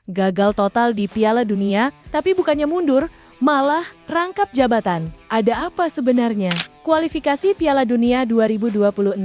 gagal total di Piala Dunia, tapi bukannya mundur, malah rangkap jabatan. Ada apa sebenarnya? Kualifikasi Piala Dunia 2026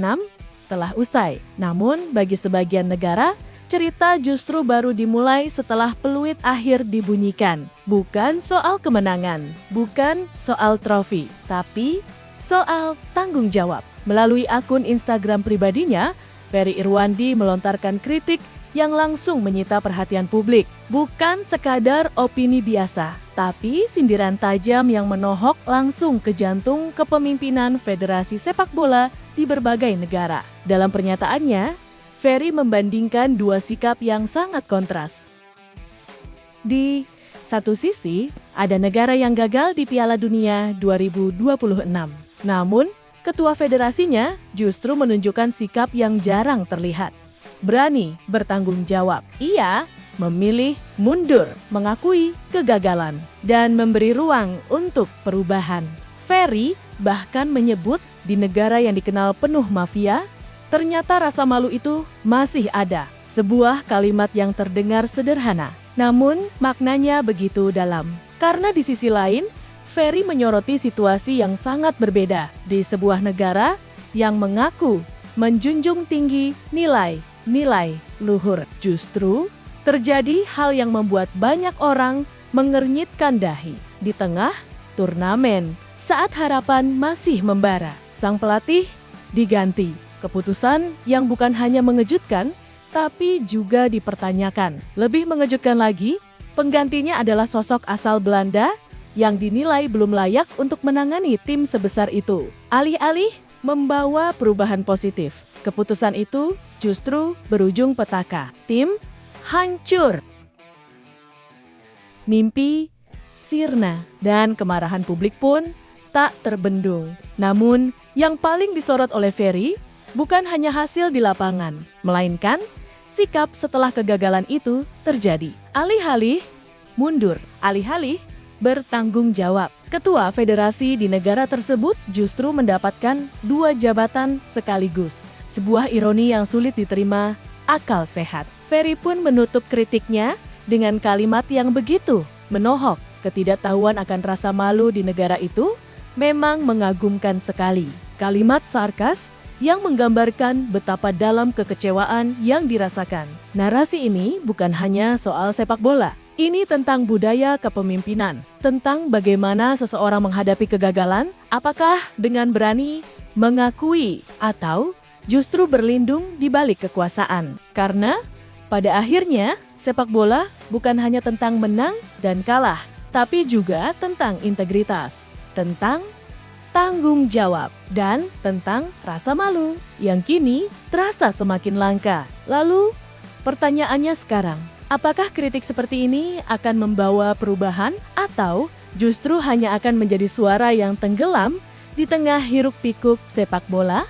telah usai. Namun bagi sebagian negara, cerita justru baru dimulai setelah peluit akhir dibunyikan. Bukan soal kemenangan, bukan soal trofi, tapi soal tanggung jawab. Melalui akun Instagram pribadinya, Ferry Irwandi melontarkan kritik yang langsung menyita perhatian publik. Bukan sekadar opini biasa, tapi sindiran tajam yang menohok langsung ke jantung kepemimpinan Federasi Sepak Bola di berbagai negara. Dalam pernyataannya, Ferry membandingkan dua sikap yang sangat kontras. Di satu sisi, ada negara yang gagal di Piala Dunia 2026. Namun, ketua federasinya justru menunjukkan sikap yang jarang terlihat. Berani bertanggung jawab. Ia memilih mundur, mengakui kegagalan, dan memberi ruang untuk perubahan. Ferry bahkan menyebut di negara yang dikenal penuh mafia, ternyata rasa malu itu masih ada. Sebuah kalimat yang terdengar sederhana, namun maknanya begitu dalam. Karena di sisi lain, Ferry menyoroti situasi yang sangat berbeda di sebuah negara yang mengaku menjunjung tinggi nilai luhur. Justru terjadi hal yang membuat banyak orang mengernyitkan dahi. Di tengah turnamen, saat harapan masih membara, sang pelatih diganti. Keputusan yang bukan hanya mengejutkan, tapi juga dipertanyakan. Lebih mengejutkan lagi, penggantinya adalah sosok asal Belanda yang dinilai belum layak untuk menangani tim sebesar itu. Alih-alih membawa perubahan positif, keputusan itu justru berujung petaka. Tim hancur. Mimpi sirna dan kemarahan publik pun tak terbendung. Namun, yang paling disorot oleh Ferry bukan hanya hasil di lapangan, melainkan sikap setelah kegagalan itu terjadi. Alih-alih mundur, alih-alih bertanggung jawab. Ketua federasi di negara tersebut justru mendapatkan dua jabatan sekaligus. Sebuah ironi yang sulit diterima akal sehat. Ferry pun menutup kritiknya dengan kalimat yang begitu menohok. Ketidaktahuan akan rasa malu di negara itu memang mengagumkan sekali. Kalimat sarkas yang menggambarkan betapa dalam kekecewaan yang dirasakan. Narasi ini bukan hanya soal sepak bola. Ini tentang budaya kepemimpinan, tentang bagaimana seseorang menghadapi kegagalan, apakah dengan berani mengakui atau justru berlindung di balik kekuasaan. Karena pada akhirnya sepak bola bukan hanya tentang menang dan kalah, tapi juga tentang integritas, tentang tanggung jawab, dan tentang rasa malu yang kini terasa semakin langka. Lalu pertanyaannya sekarang, apakah kritik seperti ini akan membawa perubahan atau justru hanya akan menjadi suara yang tenggelam di tengah hiruk-pikuk sepak bola?